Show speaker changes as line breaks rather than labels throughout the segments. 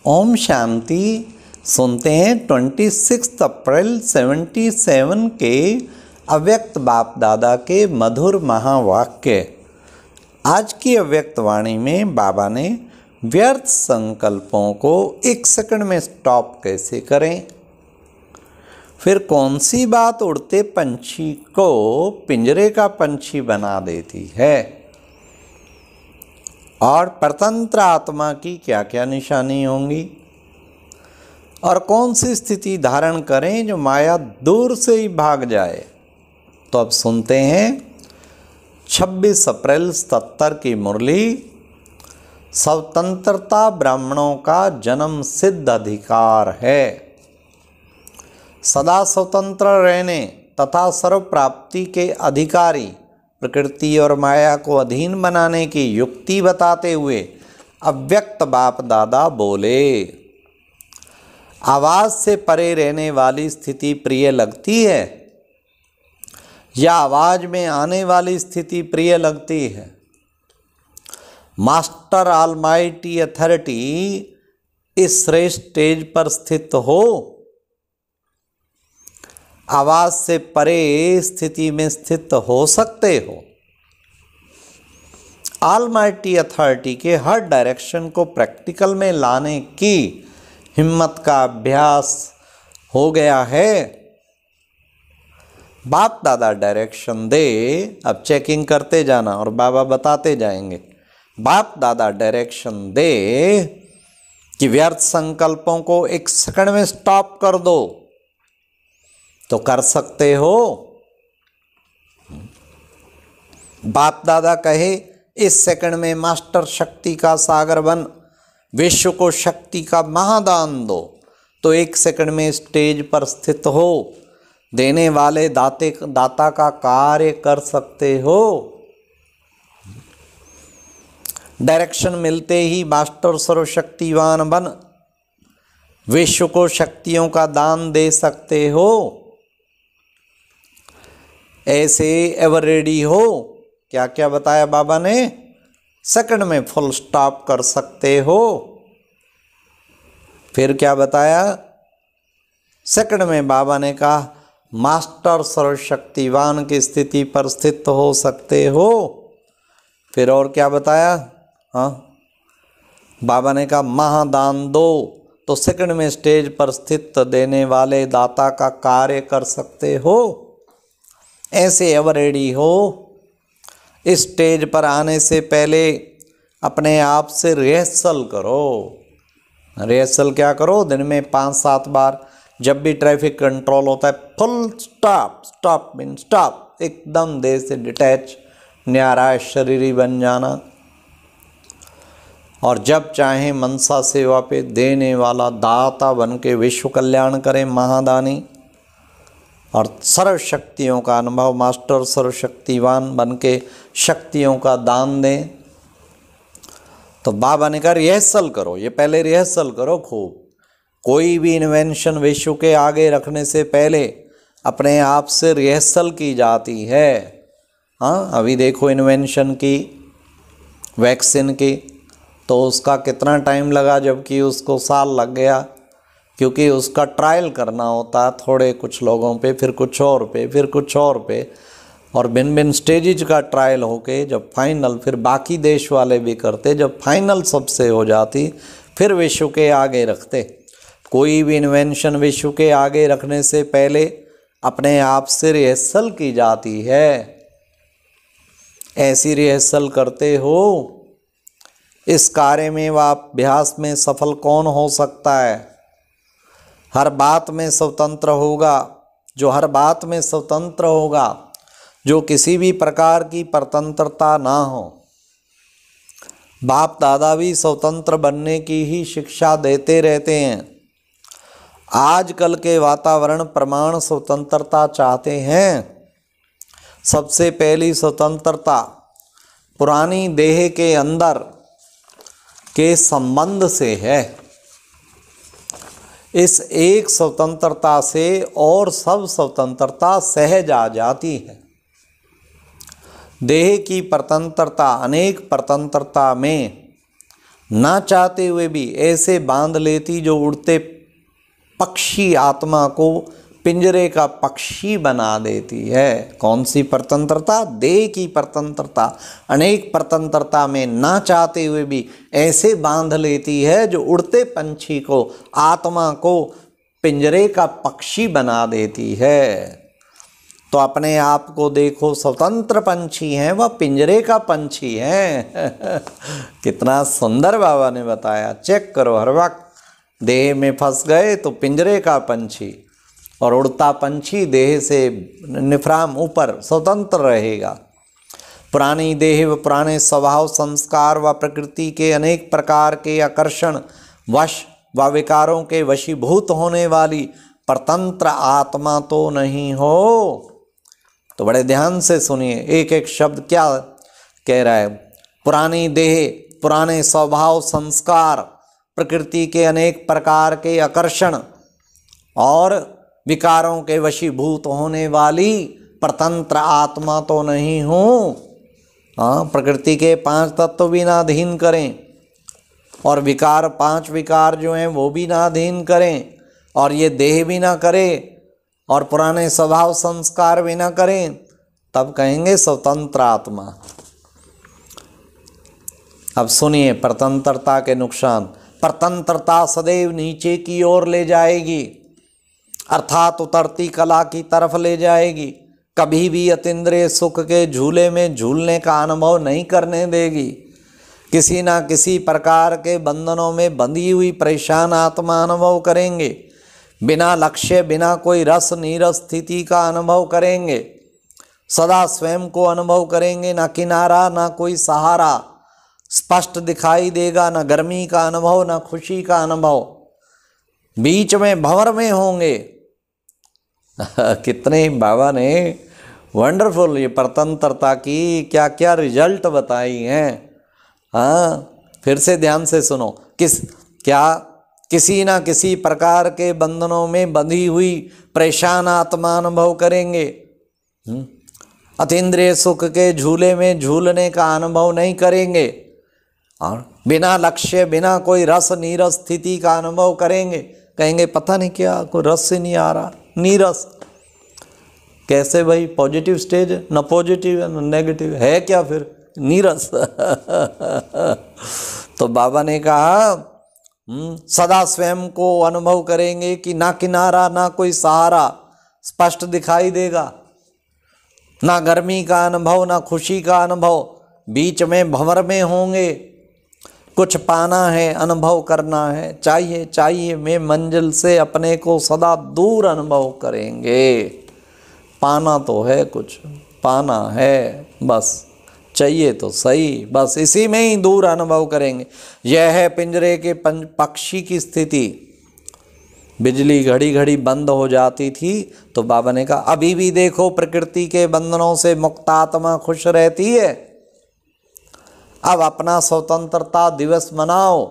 ओम शांति। सुनते हैं 26 अप्रैल 77 के अव्यक्त बाप दादा के मधुर महावाक्य। आज की अव्यक्त वाणी में बाबा ने व्यर्थ संकल्पों को 1 सेकंड में स्टॉप कैसे करें, फिर कौन सी बात उड़ते पंछी को पिंजरे का पंछी बना देती है, और परतंत्र आत्मा की क्या क्या निशानी होंगी, और कौन सी स्थिति धारण करें जो माया दूर से ही भाग जाए। तो अब सुनते हैं 26 अप्रैल 77 की मुरली। स्वतंत्रता ब्राह्मणों का जन्म सिद्ध अधिकार है। सदा स्वतंत्र रहने तथा सर्व प्राप्ति के अधिकारी प्रकृति और माया को अधीन बनाने की युक्ति बताते हुए अव्यक्त बाप दादा बोले, आवाज से परे रहने वाली स्थिति प्रिय लगती है या आवाज में आने वाली स्थिति प्रिय लगती है? मास्टर ऑलमाइटी अथॉरिटी इस श्रेष्ठ स्टेज पर स्थित हो, आवाज से परे स्थिति में स्थित हो सकते हो। ऑलमाइटी अथॉरिटी के हर डायरेक्शन को प्रैक्टिकल में लाने की हिम्मत का अभ्यास हो गया है। बाप दादा डायरेक्शन दे, अब चेकिंग करते जाना और बाबा बताते जाएंगे। बाप दादा डायरेक्शन दे कि व्यर्थ संकल्पों को 1 सेकंड में स्टॉप कर दो, तो कर सकते हो। बाप दादा कहे इस सेकंड में मास्टर शक्ति का सागर बन विश्व को शक्ति का महादान दो, तो 1 सेकंड में स्टेज पर स्थित हो देने वाले दाता का कार्य कर सकते हो। डायरेक्शन मिलते ही मास्टर सर्वशक्तिवान बन विश्व को शक्तियों का दान दे सकते हो। ऐसे एवर रेडी हो, क्या क्या बताया बाबा ने, सेकंड में फुल स्टॉप कर सकते हो। फिर क्या बताया, सेकंड में बाबा ने कहा मास्टर सर्वशक्तिवान की स्थिति पर स्थित हो सकते हो। फिर और क्या बताया, हाँ बाबा ने कहा महादान दो, तो सेकंड में स्टेज पर स्थित देने वाले दाता का कार्य कर सकते हो। ऐसे एवर रेडी हो। इस स्टेज पर आने से पहले अपने आप से रिहर्सल करो। रिहर्सल क्या करो, दिन में 5-7 बार जब भी ट्रैफिक कंट्रोल होता है, full stop, stop mean stop, एकदम देह से डिटैच, न्यारा शरीरी बन जाना। और जब चाहे मनसा सेवा पे देने वाला दाता बन के विश्व कल्याण करें, महादानी, और सर्व शक्तियों का अनुभव, मास्टर सर्वशक्तिवान बन के शक्तियों का दान दें। तो बाबा ने कहा रिहर्सल करो, ये पहले रिहर्सल करो खूब। कोई भी इन्वेंशन विश्व के आगे रखने से पहले अपने आप से रिहर्सल की जाती है। हाँ, अभी देखो इन्वेंशन की, वैक्सीन की, तो उसका कितना टाइम लगा, जबकि उसको साल लग गया, क्योंकि उसका ट्रायल करना होता है, थोड़े कुछ लोगों पे, फिर कुछ और पे, फिर कुछ और पे, और भिन्न भिन्न स्टेजेज का ट्रायल होके जब फाइनल, फिर बाकी देश वाले भी करते, जब फाइनल सबसे हो जाती फिर विश्व के आगे रखते। कोई भी इन्वेंशन विश्व के आगे रखने से पहले अपने आप से रिहर्सल की जाती है। ऐसी रिहर्सल करते हो। इस कार्य में व अभ्यास में सफल कौन हो सकता है? हर बात में स्वतंत्र होगा, जो हर बात में स्वतंत्र होगा, जो किसी भी प्रकार की परतंत्रता ना हो। बाप दादा भी स्वतंत्र बनने की ही शिक्षा देते रहते हैं। आजकल के वातावरण प्रमाण स्वतंत्रता चाहते हैं। सबसे पहली स्वतंत्रता पुरानी देह के अंदर के संबंध से है। इस एक स्वतंत्रता से और सब स्वतंत्रता सहज आ जाती है। देह की परतंत्रता अनेक परतंत्रता में ना चाहते हुए भी ऐसे बांध लेती जो उड़ते पक्षी आत्मा को पिंजरे का पक्षी बना देती है। कौन सी परतंत्रता? देह की परतंत्रता। अनेक परतंत्रता में ना चाहते हुए भी ऐसे बांध लेती है जो उड़ते पंछी को, आत्मा को पिंजरे का पक्षी बना देती है। तो अपने आप को देखो, स्वतंत्र पंछी हैं, वह पिंजरे का पंछी है। कितना सुंदर बाबा ने बताया। चेक करो, हर वक्त देह में फंस गए तो पिंजरे का पंछी, और उड़ता पंछी देह से निफराम ऊपर स्वतंत्र रहेगा। पुरानी देह व पुराने स्वभाव, संस्कार व प्रकृति के अनेक प्रकार के आकर्षण वश व विकारों के वशीभूत होने वाली परतंत्र आत्मा तो नहीं हो। तो बड़े ध्यान से सुनिए, एक एक शब्द क्या कह रहा है। पुरानी देह, पुराने स्वभाव, संस्कार, प्रकृति के अनेक प्रकार के आकर्षण और विकारों के वशीभूत होने वाली परतंत्र आत्मा तो नहीं हूँ। हाँ, प्रकृति के 5 तत्व भी ना अधीन करें, और विकार 5 विकार जो हैं वो भी ना अधीन करें, और ये देह भी ना करे, और पुराने स्वभाव संस्कार भी ना करें, तब कहेंगे स्वतंत्र आत्मा। अब सुनिए परतंत्रता के नुकसान। परतंत्रता सदैव नीचे की ओर ले जाएगी, अर्थात उतरती कला की तरफ ले जाएगी। कभी भी अतीन्द्रिय सुख के झूले में झूलने का अनुभव नहीं करने देगी। किसी ना किसी प्रकार के बंधनों में बंधी हुई परेशान आत्मा अनुभव करेंगे। बिना लक्ष्य, बिना कोई रस नीरस स्थिति का अनुभव करेंगे। सदा स्वयं को अनुभव करेंगे, ना किनारा ना कोई सहारा स्पष्ट दिखाई देगा, ना गर्मी का अनुभव ना खुशी का अनुभव। बीच में भंवर में होंगे। कितने बाबा ने वंडरफुल ये परतंत्रता की क्या क्या रिजल्ट बताई हैं। हाँ, फिर से ध्यान से सुनो। किसी ना किसी प्रकार के बंधनों में बंधी हुई परेशान आत्मा अनुभव करेंगे। अतीन्द्रिय सुख के झूले में झूलने का अनुभव नहीं करेंगे, और बिना लक्ष्य, बिना कोई रस नीरस स्थिति का अनुभव करेंगे। कहेंगे पता नहीं क्या, कोई रस से नहीं आ रहा, नीरस। कैसे भाई? पॉजिटिव स्टेज, न पॉजिटिव है न नेगेटिव, है क्या फिर? नीरस। तो बाबा ने कहा सदा स्वयं को अनुभव करेंगे कि ना किनारा ना कोई सहारा स्पष्ट दिखाई देगा, ना गर्मी का अनुभव ना खुशी का अनुभव। बीच में भंवर में होंगे। कुछ पाना है, अनुभव करना है, चाहिए में मंजिल से अपने को सदा दूर अनुभव करेंगे। पाना तो है, कुछ पाना है, बस चाहिए तो सही, बस इसी में ही दूर अनुभव करेंगे। यह है पिंजरे के पक्षी की स्थिति। बिजली घड़ी घड़ी बंद हो जाती थी तो बाबा ने कहा अभी भी देखो प्रकृति के बंधनों से मुक्त आत्मा खुश रहती है। अब अपना स्वतंत्रता दिवस मनाओ।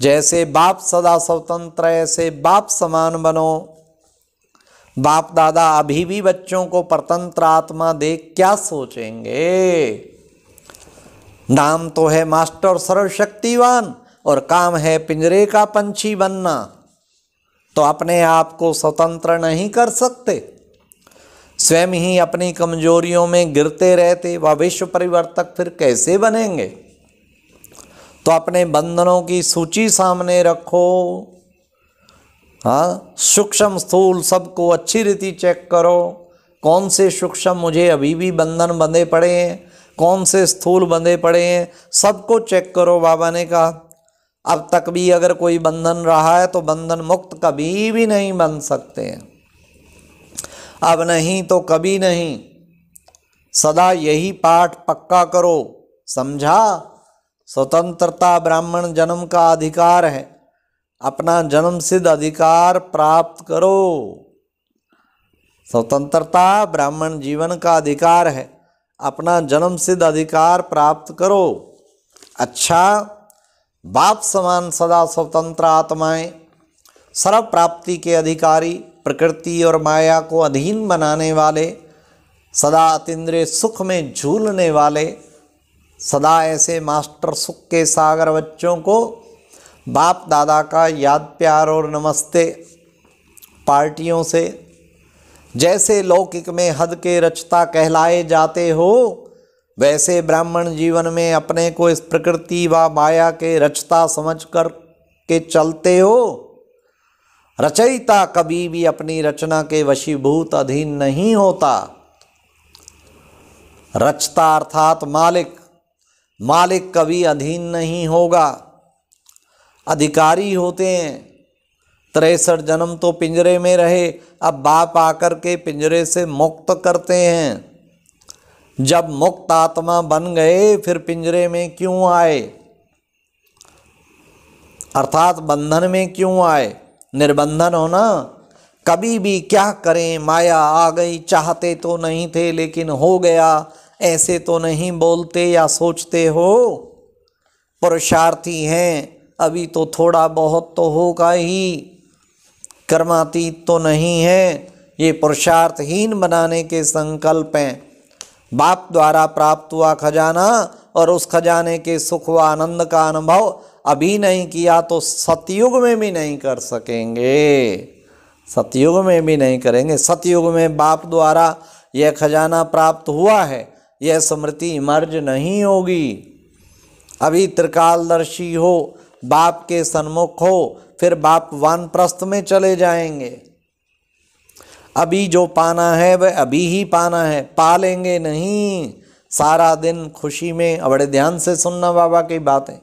जैसे बाप सदा स्वतंत्र ऐसे बाप समान बनो। बाप दादा अभी भी बच्चों को परतंत्र आत्मा देख क्या सोचेंगे? नाम तो है मास्टर सर्वशक्तिवान और काम है पिंजरे का पंछी बनना। तो अपने आप को स्वतंत्र नहीं कर सकते। स्वयं ही अपनी कमजोरियों में गिरते रहते वह विश्व परिवर्तक फिर कैसे बनेंगे? तो अपने बंधनों की सूची सामने रखो। हाँ, सूक्ष्म स्थूल सबको अच्छी रीति चेक करो। कौन से सूक्ष्म मुझे अभी भी बंधन बंधे पड़े हैं, कौन से स्थूल बंधे पड़े हैं, सबको चेक करो। बाबा ने कहा अब तक भी अगर कोई बंधन रहा है तो बंधन मुक्त कभी भी नहीं बन सकते हैं। अब नहीं तो कभी नहीं। सदा यही पाठ पक्का करो। समझा? स्वतंत्रता ब्राह्मण जन्म का अधिकार है। अपना जन्म सिद्ध अधिकार प्राप्त करो। स्वतंत्रता ब्राह्मण जीवन का अधिकार है। अपना जन्म सिद्ध अधिकार प्राप्त करो। अच्छा, बाप समान सदा स्वतंत्र आत्माएं, सर्व प्राप्ति के अधिकारी, प्रकृति और माया को अधीन बनाने वाले, सदा अतीन्द्रिय सुख में झूलने वाले, सदा ऐसे मास्टर सुख के सागर बच्चों को बाप दादा का याद प्यार और नमस्ते। पार्टियों से जैसे लौकिक में हद के रचता कहलाए जाते हो, वैसे ब्राह्मण जीवन में अपने को इस प्रकृति व माया के रचता समझ कर के चलते हो। रचयिता कभी भी अपनी रचना के वशीभूत अधीन नहीं होता। रचता अर्थात मालिक, मालिक कभी अधीन नहीं होगा। अधिकारी होते हैं। 63 जन्म तो पिंजरे में रहे, अब बाप आकर के पिंजरे से मुक्त करते हैं। जब मुक्त आत्मा बन गए फिर पिंजरे में क्यों आए, अर्थात बंधन में क्यों आए। निर्बंधन हो ना। कभी भी क्या करें, माया आ गई, चाहते तो नहीं थे लेकिन हो गया, ऐसे तो नहीं बोलते या सोचते हो। पुरुषार्थी हैं, अभी तो थोड़ा बहुत तो होगा ही, कर्मातीत तो नहीं है। ये पुरुषार्थहीन बनाने के संकल्प हैं। बाप द्वारा प्राप्त हुआ खजाना और उस खजाने के सुख व आनंद का अनुभव अभी नहीं किया तो सतयुग में भी नहीं कर सकेंगे। सतयुग में भी नहीं करेंगे। सतयुग में बाप द्वारा यह खजाना प्राप्त हुआ है, यह स्मृति मर्ज नहीं होगी। अभी त्रिकालदर्शी हो, बाप के सन्मुख हो, फिर बाप वानप्रस्थ में चले जाएंगे। अभी जो पाना है वह अभी ही पाना है, पा लेंगे नहीं। सारा दिन खुशी में, बड़े ध्यान से सुनना बाबा की बातें,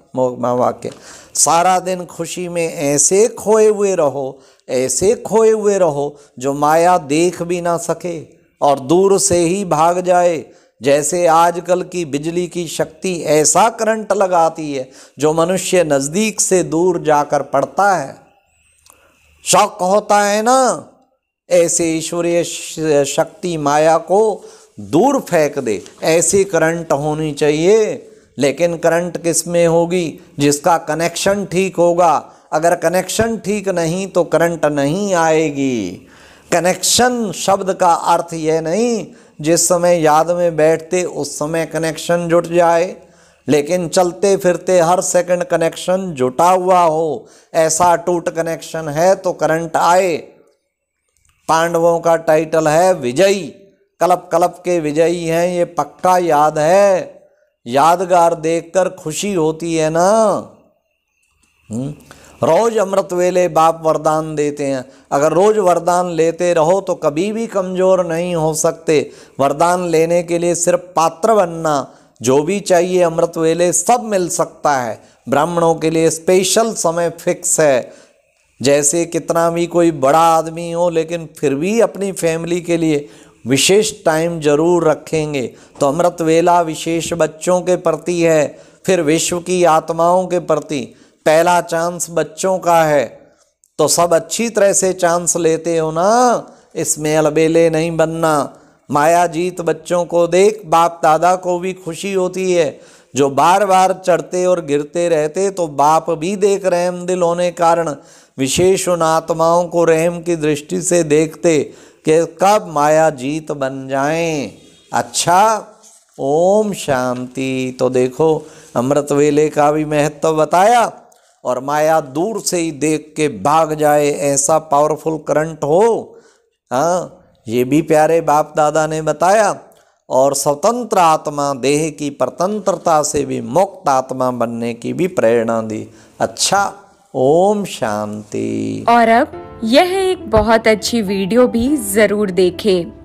वाक्य। सारा दिन खुशी में ऐसे खोए हुए रहो, ऐसे खोए हुए रहो जो माया देख भी ना सके और दूर से ही भाग जाए। जैसे आजकल की बिजली की शक्ति ऐसा करंट लगाती है जो मनुष्य नज़दीक से दूर जाकर पड़ता है, शौक होता है ना। ऐसे ईश्वरीय शक्ति माया को दूर फेंक दे, ऐसी करंट होनी चाहिए। लेकिन करंट किस में होगी? जिसका कनेक्शन ठीक होगा। अगर कनेक्शन ठीक नहीं तो करंट नहीं आएगी। कनेक्शन शब्द का अर्थ यह नहीं जिस समय याद में बैठते उस समय कनेक्शन जुट जाए, लेकिन चलते फिरते हर सेकंड कनेक्शन जुटा हुआ हो। ऐसा टूट कनेक्शन है तो करंट आए। पांडवों का टाइटल है विजयी, कलप कलप के विजयी हैं, ये पक्का याद है। यादगार देखकर खुशी होती है ना। रोज अमृत वेले बाप वरदान देते हैं। अगर रोज वरदान लेते रहो तो कभी भी कमज़ोर नहीं हो सकते। वरदान लेने के लिए सिर्फ पात्र बनना, जो भी चाहिए अमृत वेले सब मिल सकता है। ब्राह्मणों के लिए स्पेशल समय फिक्स है। जैसे कितना भी कोई बड़ा आदमी हो लेकिन फिर भी अपनी फैमिली के लिए विशेष टाइम जरूर रखेंगे। तो अमृत वेला विशेष बच्चों के प्रति है, फिर विश्व की आत्माओं के प्रति। पहला चांस बच्चों का है तो सब अच्छी तरह से चांस लेते हो ना। इसमें अलबेले नहीं बनना। माया जीत बच्चों को देख बाप दादा को भी खुशी होती है। जो बार बार चढ़ते और गिरते रहते तो बाप भी देख रहम दिल होने कारण विशेष उन आत्माओं को रहम की दृष्टि से देखते कि कब माया जीत बन जाएं। अच्छा, ओम शांति। तो देखो अमृत वेले का भी महत्व बताया और माया दूर से ही देख के भाग जाए, ऐसा पावरफुल करंट हो। हाँ, ये भी प्यारे बाप दादा ने बताया। और स्वतंत्र आत्मा देह की परतंत्रता से भी मुक्त आत्मा बनने की भी प्रेरणा दी। अच्छा, ओम शांति।
और अब यह एक बहुत अच्छी वीडियो भी जरूर देखें।